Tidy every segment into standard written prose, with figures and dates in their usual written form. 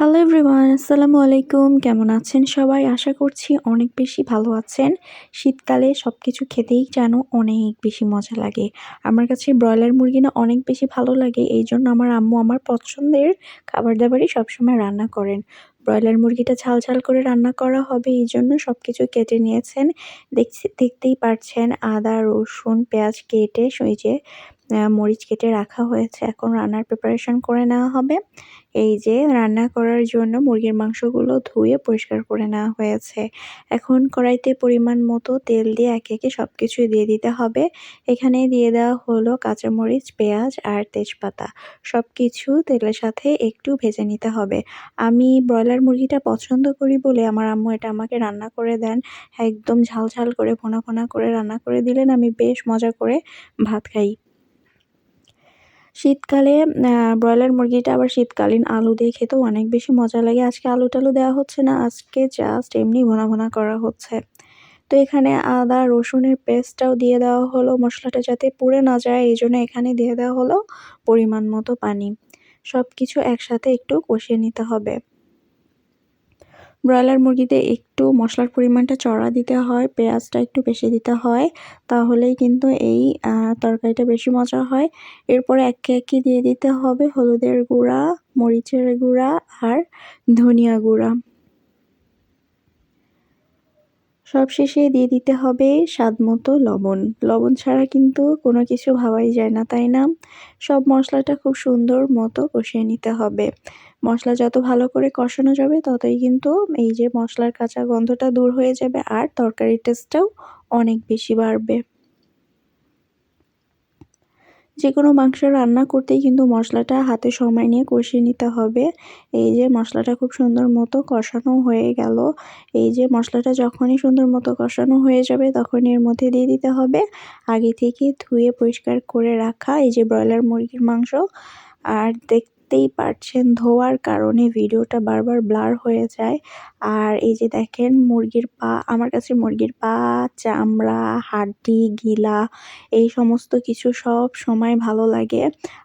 Hello everyone, আসসালামু আলাইকুম। কেমন আছেন সবাই? আশা করছি অনেক বেশি ভালো আছেন। শীতকালে সবকিছু খেতেই যেন অনেক বেশি মজা লাগে। আমার কাছে ব্রয়লার মুরগি না অনেক বেশি ভালো লাগে। এইজন্য আমার আম্মু আমার পছন্দের খাবার-দাবারই সবসময় রান্না করেন। ব্রয়লার মুরগিটা ঝাল, ঝাল করে রান্না করা হবে এইজন্য সবকিছু কেটে নিয়েছেন। দেখতেই পারছেন আদা, রসুন, পেঁয়াজ কেটে ওই যে মরিচ কেটে রাখা হয়েছে। এখন রান্নার প্রিপারেশন করে নেওয়া হবে। এই যে রান্না করার জন্য মুরগির মাংসগুলো ধুয়ে পরিষ্কার করে নেওয়া হয়েছে। এখন কড়াইতে পরিমাণ মতো তেল দিয়ে একে, একে সবকিছুই দিয়ে দিতে হবে। এখানে দিয়ে দেওয়া হলো কাঁচামরিচ, পেঁয়াজ আর তেজপাতা। সবকিছু তেলের সাথে একটু ভেজে নিতে হবে। আমি ব্রয়লার মুরগিটা পছন্দ করি বলে আমার আম্মু এটা আমাকে রান্না করে দেন। একদম ঝাল, ঝাল করে ভুনা, ভুনা করে রান্না করে দিলেন। আমি বেশ মজা করে ভাত খাই। শীতকালে ব্রয়লার মুরগিটা আবার শীতকালীন আলু দিয়ে খেতেও অনেক বেশি মজা লাগে। আজকে আলু-টালু দেওয়া হচ্ছে না। আজকে জাস্ট এমনি ভুনা, ভুনা করা হচ্ছে। তো এখানে আদা রসুনের পেস্টটাও দিয়ে দেওয়া হলো মসলাটা যাতে পুড়ে না যায় এইজন্য এখানে দিয়ে দেওয়া হলো পরিমাণ মতো পানি। সবকিছু একসাথে একটু কষিয়ে নিতে হবে। ব্রয়লার মুরগিতে একটু মশলার পরিমাণটা চড়া দিতে হয়, পেঁয়াজটা একটু বেশি দিতে হয়। তাহলেই কিন্তু এই তরকারিটা বেশি মজা হয়। এরপরে একে, একে দিয়ে দিতে হবে হলুদের গুঁড়া, মরিচের গুঁড়া আর ধনিয়া গুঁড়া। সবশেষে দিয়ে দিতে হবে স্বাদমতো লবণ। লবণ ছাড়া কিন্তু কোনো কিছু ভাবাই যায় না, তাই না? সব মশলাটা খুব সুন্দর মতো কষিয়ে নিতে হবে। মশলা যত ভালো করে কষানো যাবে ততই কিন্তু এই যে মশলার কাঁচা গন্ধটা দূর হয়ে যাবে আর তরকারির টেস্টটাও অনেক বেশি বাড়বে। যেকোনো মাংস রান্না করতেই কিন্তু মশলাটা হাতে সময় নিয়ে কষিয়ে নিতে হবে। এই যে মশলাটা খুব সুন্দর মতো কষানো হয়ে গেল। এই যে মশলাটা যখনই সুন্দর মতো কষানো হয়ে যাবে তখনই এর মধ্যে দিয়ে দিতে হবে আগে থেকে ধুয়ে পরিষ্কার করে রাখা এই যে ব্রয়লার মুরগির মাংস। আর দেখতেই পারছেন ধোয়ার কারণে ভিডিওটা বারবার ব্লার হয়ে যায়। আর এই যে দেখেন মুরগির পা, আমার কাছে মুরগির পা, চামড়া, হাড্ডি, গিলা এই সমস্ত কিছু সব সময় ভালো লাগে।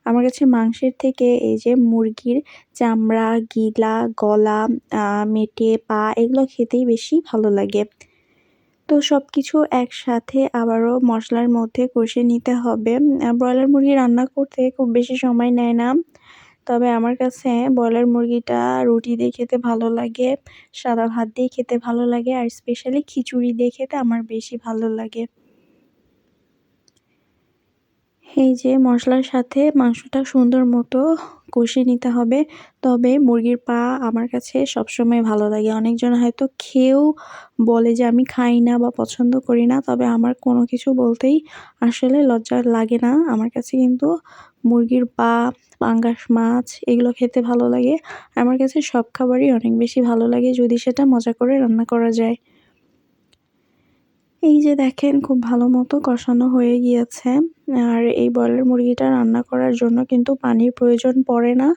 আমার কাছে মাংসের থেকে এই যে মুরগির চামড়া, গিলা, গলা, মেটে, পা এগুলো খেতেই বেশি ভালো লাগে। তো সবকিছু একসাথে আবারও মশলার মধ্যে কষিয়ে নিতে হবে। ব্রয়লার মুরগি রান্না করতে খুব বেশি সময় নেয় না। তবে আমার কাছে ব্রয়লার মুরগিটা রুটি দিয়ে খেতে ভালো লাগে, সাদা ভাত দিয়ে খেতে ভালো লাগে আর স্পেশালি খিচুড়ি দিয়ে খেতে আমার বেশি ভালো লাগে। এই যে মশলার সাথে মাংসটা সুন্দর মতো কষিয়ে নিতে হবে। তবে মুরগির পা আমার কাছে সবসময় ভালো লাগে। অনেকজন হয়তো খেয়েও বলে যে আমি খাই না বা পছন্দ করি না। তবে আমার কোনো কিছু বলতেই আসলে লজ্জা লাগে না। আমার কাছে কিন্তু মুরগির পা, পাঙ্গাস মাছ এগুলো খেতে ভালো লাগে। আমার কাছে সব খাবারই অনেক বেশি ভালো লাগে যদি সেটা মজা করে রান্না করা যায়। এই যে দেখেন খুব ভালো মতো কষানো হয়ে গিয়েছে। আর এই ব্রয়লার মুরগিটা রান্না করার জন্য কিন্তু পানির প্রয়োজন পড়ে না।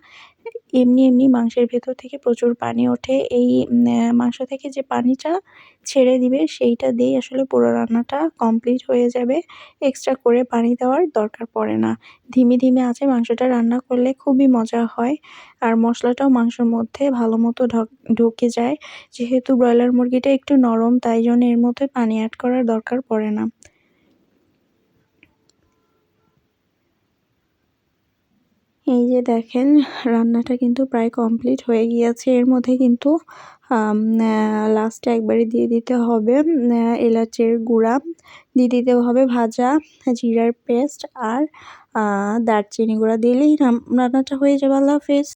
এমনি, এমনি মাংসের ভেতর থেকে প্রচুর পানি ওঠে। এই মাংস থেকে যে পানিটা ছেড়ে দিবে সেইটা দিয়েই আসলে পুরো রান্নাটা কমপ্লিট হয়ে যাবে। এক্সট্রা করে পানি দেওয়ার দরকার পড়ে না। ধিমে, ধিমে আঁচে মাংসটা রান্না করলে খুবই মজা হয়। আর মশলাটাও মাংসের মধ্যে ভালো মতো ঢুকে যায়। যেহেতু ব্রয়লার মুরগিটা একটু নরম তাই জন্য এর মধ্যে পানি এড করার দরকার পড়ে না। এই যে দেখেন রান্নাটা কিন্তু প্রায় কমপ্লিট হয়ে গিয়েছে। এর মধ্যে কিন্তু লাস্টে একবারে দিয়ে দিতে হবে এলাচের গুঁড়া, দিয়ে দিতে হবে ভাজা জিরার পেস্ট আর দারচিনি গুঁড়া দিলেই রান্নাটা হয়ে যাবে। আল্লাহ হাফেজ।